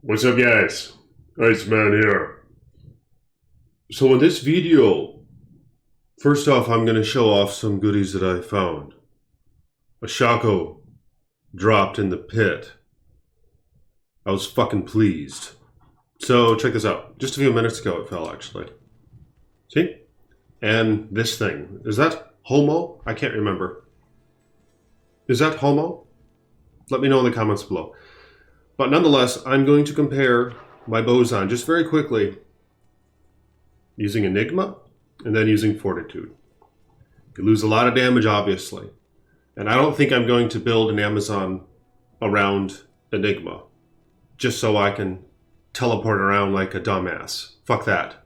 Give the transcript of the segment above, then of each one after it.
What's up, guys? Iceman here. So in this video, first off, I'm going to show off some goodies that I found. A shackle dropped in the pit. I was fucking pleased. So check this out. Just a few minutes ago it fell, actually. See? And this thing. Is that homo? I can't remember. Is that homo? Let me know in the comments below. But nonetheless, I'm going to compare my BOWAZON just very quickly using Enigma and then using Fortitude. You lose a lot of damage, obviously. And I don't think I'm going to build an Amazon around Enigma just so I can teleport around like a dumbass. Fuck that.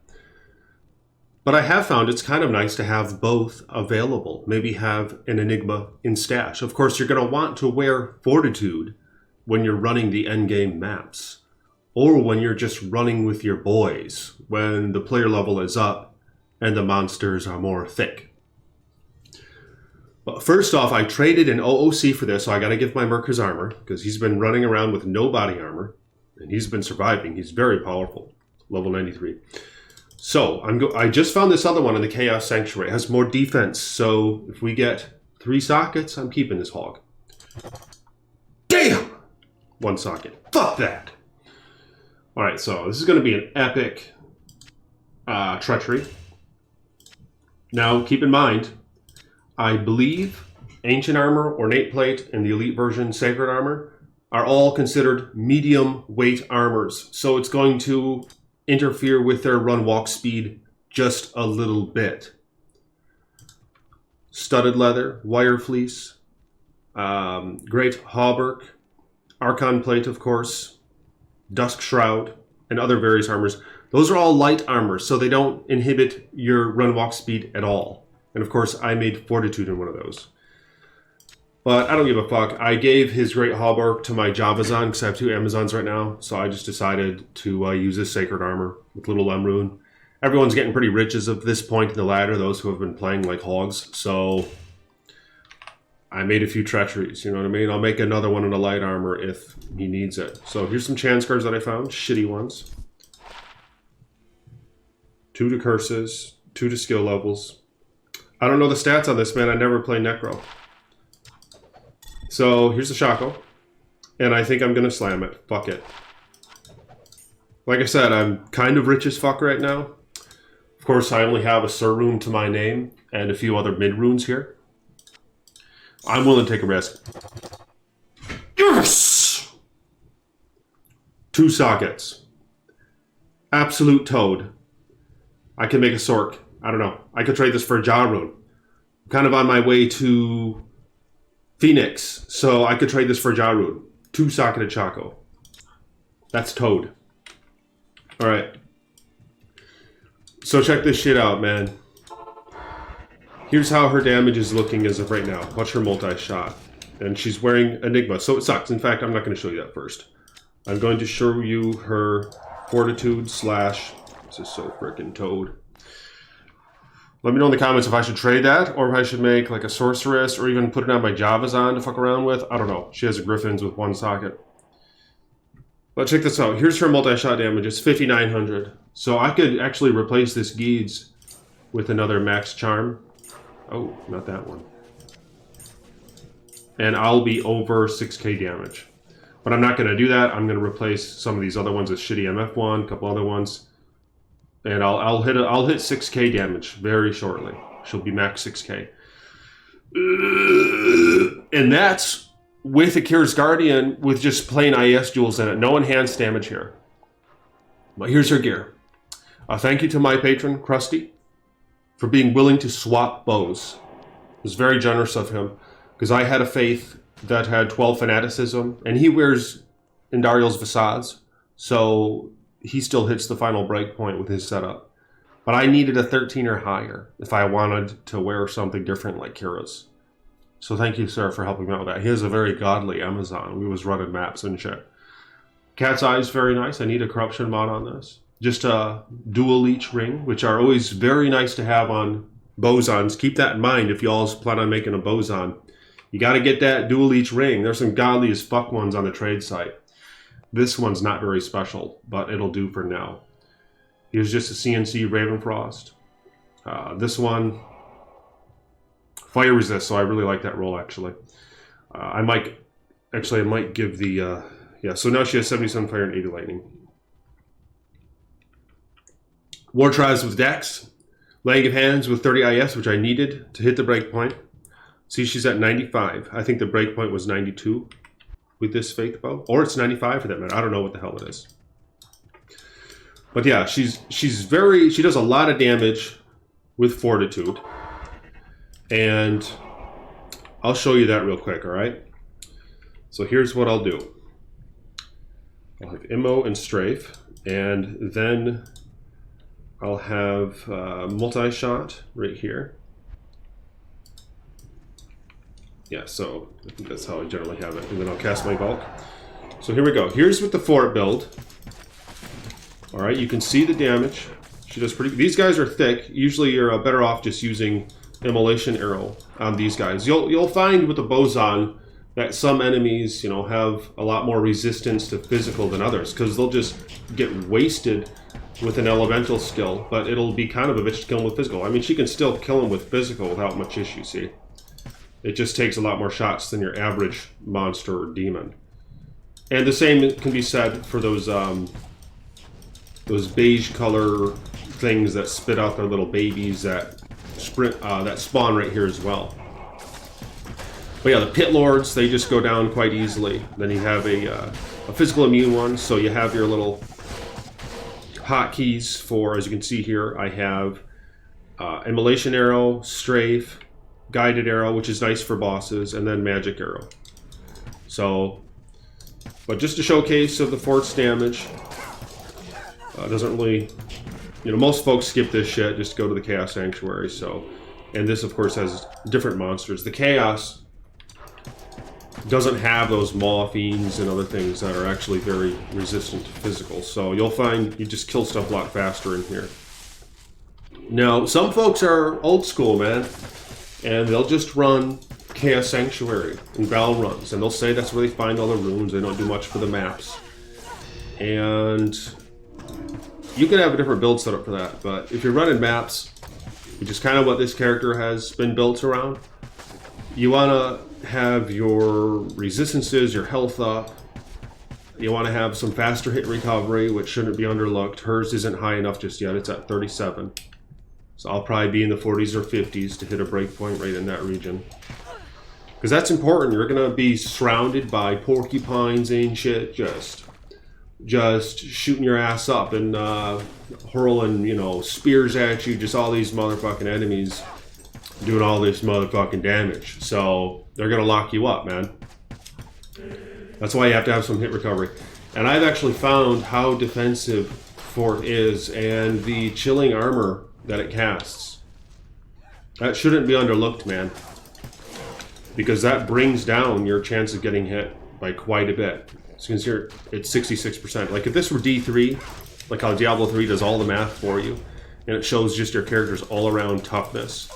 But I have found it's kind of nice to have both available. Maybe have an Enigma in stash. Of course, you're going to want to wear Fortitude when you're running the endgame maps, or when you're just running with your boys, when the player level is up and the monsters are more thick. But first off, I traded an OOC for this, so I gotta give my Merc his armor, because he's been running around with no body armor, and he's been surviving. He's very powerful, level 93. So, I just found this other one in the Chaos Sanctuary. It has more defense, so if we get 3 sockets, I'm keeping this hog. Damn! 1 socket. Fuck that! Alright, so this is going to be an epic Treachery. Now, keep in mind, I believe Ancient Armor, Ornate Plate, and the Elite version Sacred Armor are all considered medium weight armors. So it's going to interfere with their run-walk speed just a little bit. Studded leather, wire fleece, great hauberk, Archon plate, of course, dusk shroud, and other various armors. Those are all light armors, so they don't inhibit your run-walk speed at all. And of course, I made Fortitude in one of those. But I don't give a fuck. I gave his great hauberk to my BOWAZON, because I have 2 Amazons right now, so I just decided to use this sacred armor with little rune. Everyone's getting pretty rich as of this point in the ladder, those who have been playing like hogs, so I made a few treacheries, you know what I mean? I'll make another one in a light armor if he needs it. So here's some chance cards that I found, shitty ones. 2 to curses, 2 to skill levels. I don't know the stats on this, man. I never play Necro. So here's the shackle, and I think I'm going to slam it. Fuck it. Like I said, I'm kind of rich as fuck right now. Of course, I only have a Sir rune to my name and a few other mid runes here. I'm willing to take a risk. Yes! 2 sockets. Absolute toad. I can make a Sork. I don't know. I could trade this for a Jaw rune. I'm kind of on my way to Phoenix, so I could trade this for a Jaw rune. 2 socketed Chaco. That's toad. Alright. So check this shit out, man. Here's how her damage is looking as of right now. Watch her multi-shot. And she's wearing Enigma, so it sucks. In fact, I'm not going to show you that first. I'm going to show you her Fortitude slash... This is so frickin' toad. Let me know in the comments if I should trade that, or if I should make like a Sorceress, or even put it on my BOWAZON to fuck around with. I don't know. She has a Griffins with 1 socket. But check this out. Here's her multi-shot damage. It's 5,900. So I could actually replace this Geeds with another Max Charm. Oh, not that one. And I'll be over 6k damage. But I'm not going to do that. I'm going to replace some of these other ones with shitty MF1, a couple other ones. And I'll hit 6k damage very shortly. She'll be max 6k. And that's with Akira's Guardian with just plain IES jewels in it. No enhanced damage here. But here's her gear. Thank you to my patron, Krusty, for being willing to swap bows. It was very generous of him, because I had a faith that had 12 fanaticism, and he wears Indariel's Visage, so he still hits the final break point with his setup. But I needed a 13 or higher if I wanted to wear something different like Kira's. So thank you, sir, for helping me out with that. He has a very godly Amazon. We was running maps and shit. Cat's Eye is very nice. I need a corruption mod on this. Just a dual leech ring, which are always very nice to have on BOWAZONs. Keep that in mind if y'all plan on making a BOWAZON. You got to get that dual leech ring. There's some godly as fuck ones on the trade site. This one's not very special, but it'll do for now. Here's just a CNC Ravenfrost. This one, fire resist, so I really like that roll actually. I might give the, yeah, so now she has 77 fire and 80 lightning. War Tribes with Dex. Laying of Hands with 30 IS, which I needed to hit the breakpoint. See, she's at 95. I think the breakpoint was 92 with this Faith Bow. Or it's 95 for that matter. I don't know what the hell it is. But yeah, she does a lot of damage with Fortitude. And I'll show you that real quick, alright? So here's what I'll do. I'll have Immo and Strafe, and then I'll have multi-shot right here. Yeah, so I think that's how I generally have it. And then I'll cast my bulk. So here we go. Here's with the fort build. Alright, you can see the damage. She does pretty. These guys are thick. Usually you're better off just using Immolation Arrow on these guys. You'll find with the BOWAZON that some enemies, you know, have a lot more resistance to physical than others, because they'll just get wasted with an elemental skill, but it'll be kind of a bitch to kill him with physical. I mean, she can still kill him with physical without much issue, see? It just takes a lot more shots than your average monster or demon. And the same can be said for those beige color things that spit out their little babies that spawn right here as well. But yeah, the Pit Lords, they just go down quite easily. Then you have a physical immune one, so you have your little hotkeys for, as you can see here, I have Immolation Arrow, Strafe, Guided Arrow, which is nice for bosses, and then Magic Arrow. So, but just a showcase of the fort's damage. Doesn't really, you know, most folks skip this shit, just go to the Chaos Sanctuary, so. And this, of course, has different monsters. The Chaos doesn't have those Maw Fiends and other things that are actually very resistant to physical. So you'll find you just kill stuff a lot faster in here. Now, some folks are old school, man, and they'll just run Chaos Sanctuary and battle runs, and they'll say that's where they find all the runes. They don't do much for the maps. And you can have a different build setup for that, but if you're running maps, which is kind of what this character has been built around, you want to have your resistances, your health up. You want to have some faster hit recovery, which shouldn't be underlooked. Hers isn't high enough just yet. It's at 37. So I'll probably be in the 40s or 50s to hit a breakpoint right in that region. Because that's important. You're going to be surrounded by porcupines and shit, just shooting your ass up and hurling, you know, spears at you, just all these motherfucking enemies doing all this motherfucking damage. So they're gonna lock you up, man. That's why you have to have some hit recovery. And I've actually found how defensive Fort is, and the chilling armor that it casts. That shouldn't be underlooked, man. Because that brings down your chance of getting hit by quite a bit. So you can see here, it's 66%. Like if this were D3, like how Diablo 3 does all the math for you, and it shows just your character's all-around toughness,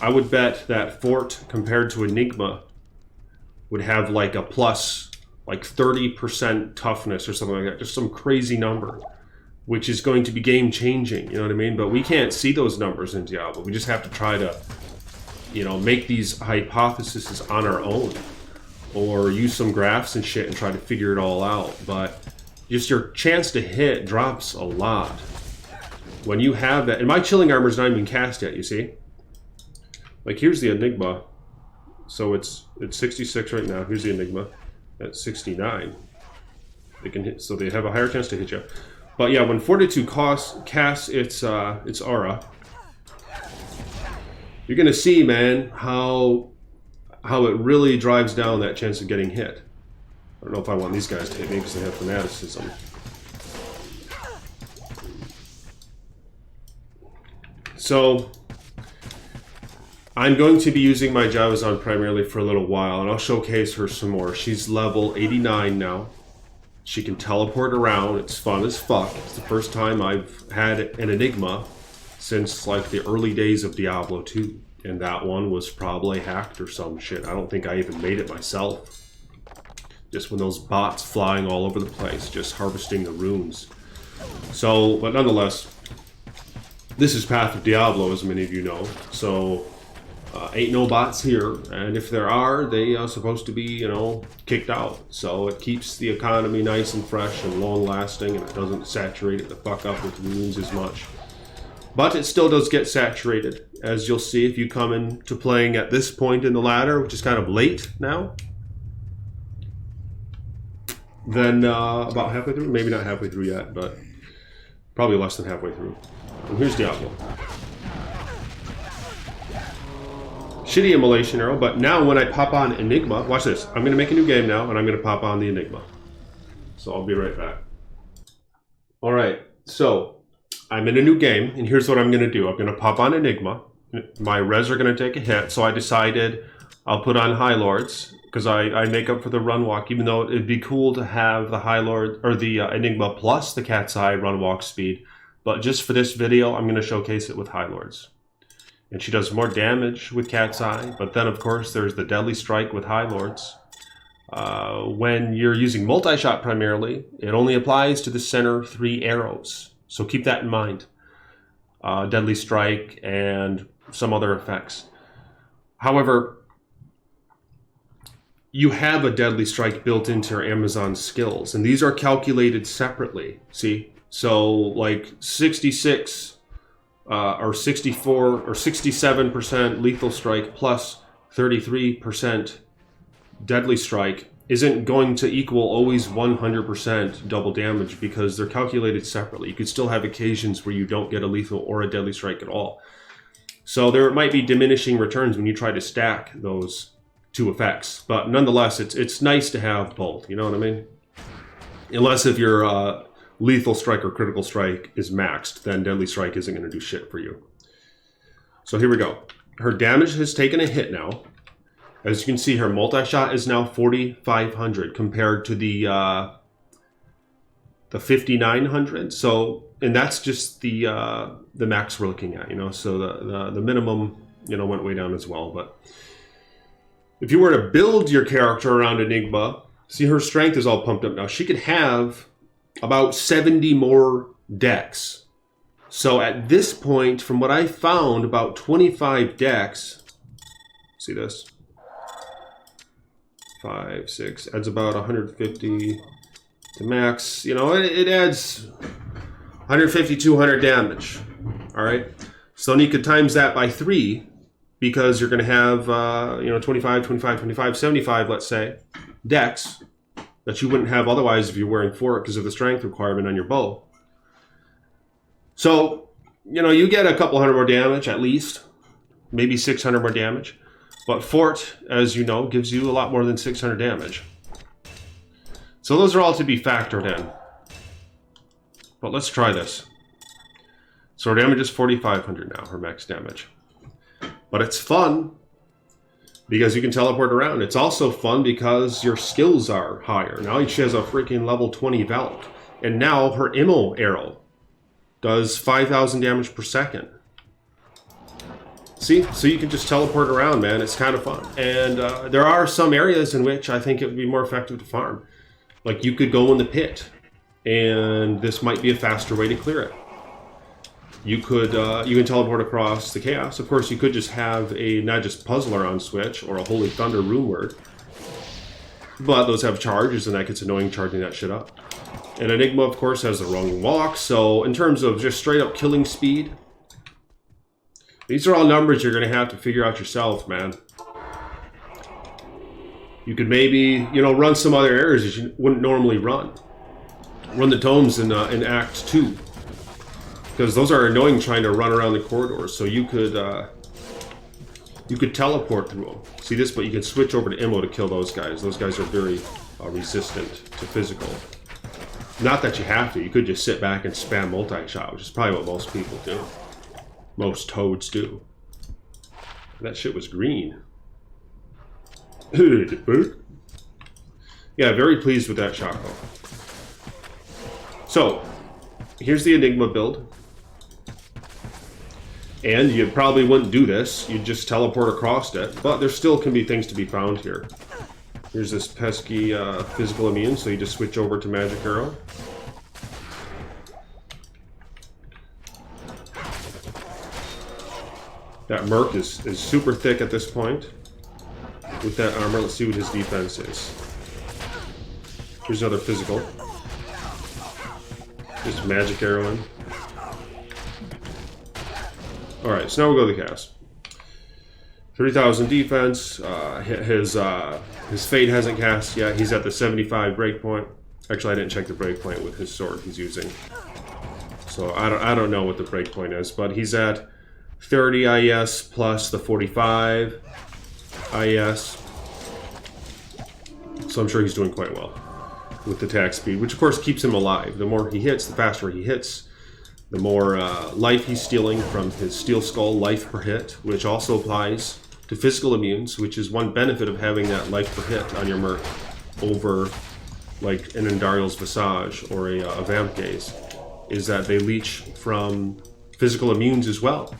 I would bet that Fort, compared to Enigma, would have like a plus, like 30% toughness or something like that. Just some crazy number, which is going to be game-changing, you know what I mean? But we can't see those numbers in Diablo. We just have to try to, you know, make these hypotheses on our own, or use some graphs and shit and try to figure it all out. But just your chance to hit drops a lot when you have that. And my chilling armor is not even cast yet, you see? Like here's the Enigma. So it's 66 right now. Here's the Enigma at 69. They can hit, so they have a higher chance to hit you. But yeah, when Fortitude casts its aura, you're gonna see, man, how it really drives down that chance of getting hit. I don't know if I want these guys to hit me because they have fanaticism. So I'm going to be using my BOWAZON primarily for a little while, and I'll showcase her some more. She's level 89 now. She can teleport around. It's fun as fuck. It's the first time I've had an Enigma since like the early days of Diablo 2. And that one was probably hacked or some shit. I don't think I even made it myself. Just when those bots flying all over the place, just harvesting the runes. So, but nonetheless, this is Path of Diablo, as many of you know. So, ain't no bots here, and if there are, they are supposed to be, you know, kicked out. So it keeps the economy nice and fresh and long-lasting, and it doesn't saturate it the fuck up with runes as much. But it still does get saturated, as you'll see if you come into playing at this point in the ladder, which is kind of late now. Then about halfway through, maybe not halfway through yet, but probably less than halfway through. And here's Diablo. Shitty immolation arrow, but now when I pop on Enigma, watch this. I'm going to make a new game now, and I'm going to pop on the Enigma. So I'll be right back. Alright, so I'm in a new game, and here's what I'm going to do. I'm going to pop on Enigma. My res are going to take a hit, so I decided I'll put on High Lords, because I make up for the run walk, even though it'd be cool to have the High Lord, or the Enigma plus the Cat's Eye run walk speed. But just for this video, I'm going to showcase it with High Lords. And she does more damage with Cat's Eye, but then of course there's the Deadly Strike with High Lords. When you're using multi-shot primarily, it only applies to the center 3 arrows. So keep that in mind. Deadly Strike and some other effects. However, you have a Deadly Strike built into your Amazon skills, and these are calculated separately. See? So like 66... or 64 or 67% lethal strike plus 33% deadly strike isn't going to equal always 100% double damage, because they're calculated separately. You could still have occasions where you don't get a lethal or a deadly strike at all. So there might be diminishing returns when you try to stack those two effects, but nonetheless it's nice to have both, you know what I mean? Unless if you're lethal strike or critical strike is maxed, then deadly strike isn't going to do shit for you. So here we go. Her damage has taken a hit now. As you can see, her multi-shot is now 4,500 compared to the 5,900. So, and that's just the max we're looking at, you know. So the minimum, you know, went way down as well. But if you were to build your character around Enigma, see, her strength is all pumped up now. She could have about 70 more decks. So at this point, from what I found, about 25 decks. See this? 5, 6, adds about 150 to max. You know, it adds 150, 200 damage. All right. So then you could times that by 3, because you're going to have, you know, 25, 25, 25, 75, let's say, decks that you wouldn't have otherwise if you're wearing Fort because of the strength requirement on your bow. So, you know, you get a couple hundred more damage at least, maybe 600 more damage. But Fort, as you know, gives you a lot more than 600 damage. So those are all to be factored in. But let's try this. So her damage is 4,500 now, her max damage. But it's fun because you can teleport around. It's also fun because your skills are higher. Now she has a freaking level 20 Valk. And now her ammo arrow does 5,000 damage per second. See? So you can just teleport around, man. It's kind of fun. And there are some areas in which I think it would be more effective to farm. Like you could go in the pit, and this might be a faster way to clear it. You could, you can teleport across the chaos. Of course, you could just have a not just puzzler on Switch or a Holy Thunder rune word. But those have charges, and that gets annoying charging that shit up. And Enigma, of course, has the wrong walk. So in terms of just straight up killing speed, these are all numbers you're going to have to figure out yourself, man. You could maybe, you know, run some other areas that you wouldn't normally run. Run the tomes in Act 2. Because those are annoying trying to run around the corridors. So you could teleport through them. See this? But you can switch over to Immo to kill those guys. Those guys are very resistant to physical. Not that you have to. You could just sit back and spam multi-shot, which is probably what most people do. Most toads do. That shit was green. Yeah, very pleased with that shackle. So, here's the Enigma build. And you probably wouldn't do this. You'd just teleport across it. But there still can be things to be found here. Here's this pesky physical immune, so you just switch over to magic arrow. That merc is super thick at this point. With that armor, let's see what his defense is. Here's another physical. Just magic arrowing. Alright, so now we'll go to the cast. 30,000 defense. His fate hasn't cast yet. He's at the 75 breakpoint. Actually, I didn't check the breakpoint with his sword he's using. So I don't know what the breakpoint is, but he's at 30 IS plus the 45 IS. So I'm sure he's doing quite well with attack speed, which of course keeps him alive. The more he hits, the faster he hits, the more life he's stealing from his Steel Skull life per hit, which also applies to physical immunes, which is one benefit of having that life per hit on your merc over like an Endariel's Visage or a Vamp Gaze, is that they leech from physical immunes as well.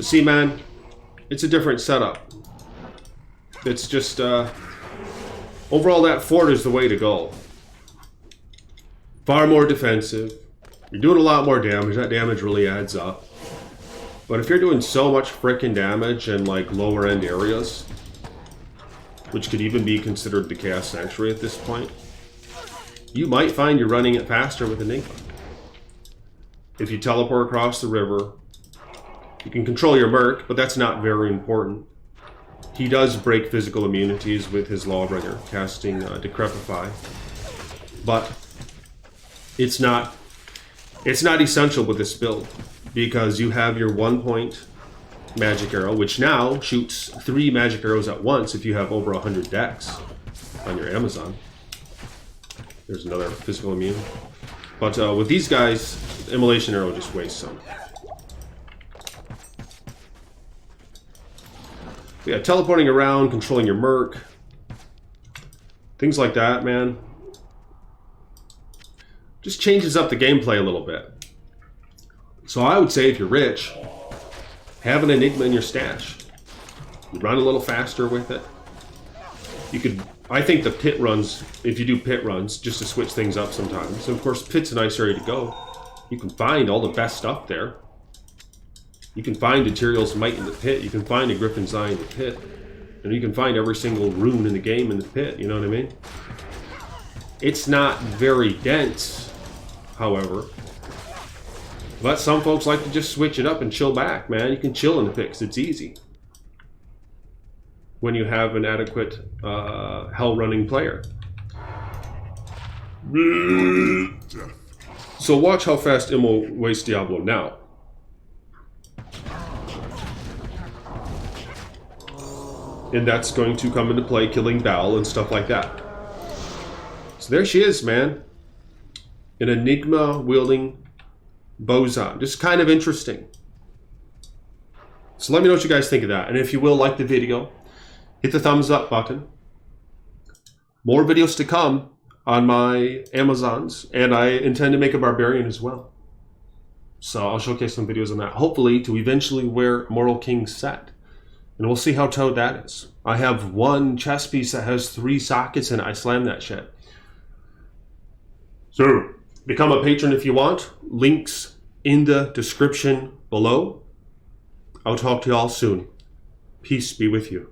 See, man, it's a different setup. It's just, overall that fort is the way to go. Far more defensive. You're doing a lot more damage. That damage really adds up. But if you're doing so much frickin' damage in like lower end areas, which could even be considered the Chaos Sanctuary at this point, you might find you're running it faster with Enigma. If you teleport across the river, you can control your merc, but that's not very important. He does break physical immunities with his Lawbringer, casting Decrepify. But it's not essential with this build, because you have your 1-point magic arrow, which now shoots 3 magic arrows at once if you have over 100 decks on your Amazon. There's another physical immune. But with these guys, Immolation Arrow just wastes some. Yeah, teleporting around, controlling your merc, things like that, man. Just changes up the gameplay a little bit. So I would say if you're rich, have an Enigma in your stash. You run a little faster with it. You could, I think the pit runs, if you do pit runs, just to switch things up sometimes. And of course, pit's a nice area to go. You can find all the best stuff there. You can find Ethereal's Might in the pit. You can find a Griffin's Eye in the pit. And you can find every single rune in the game in the pit, you know what I mean? It's not very dense, however. But some folks like to just switch it up and chill back, man. You can chill in the pit because it's easy when you have an adequate hell-running player. So watch how fast Immo wastes Diablo now. And that's going to come into play killing Bal and stuff like that. So there she is, man. An Enigma wielding BOWAZON. Just kind of interesting. So let me know what you guys think of that. And if you will, like the video, hit the thumbs up button. More videos to come on my Amazons. And I intend to make a Barbarian as well. So I'll showcase some videos on that. Hopefully to eventually wear Mortal King set. And we'll see how towed that is. I have one chest piece that has 3 sockets and I slam that shit. So, become a patron if you want. Links in the description below. I'll talk to y'all soon. Peace be with you.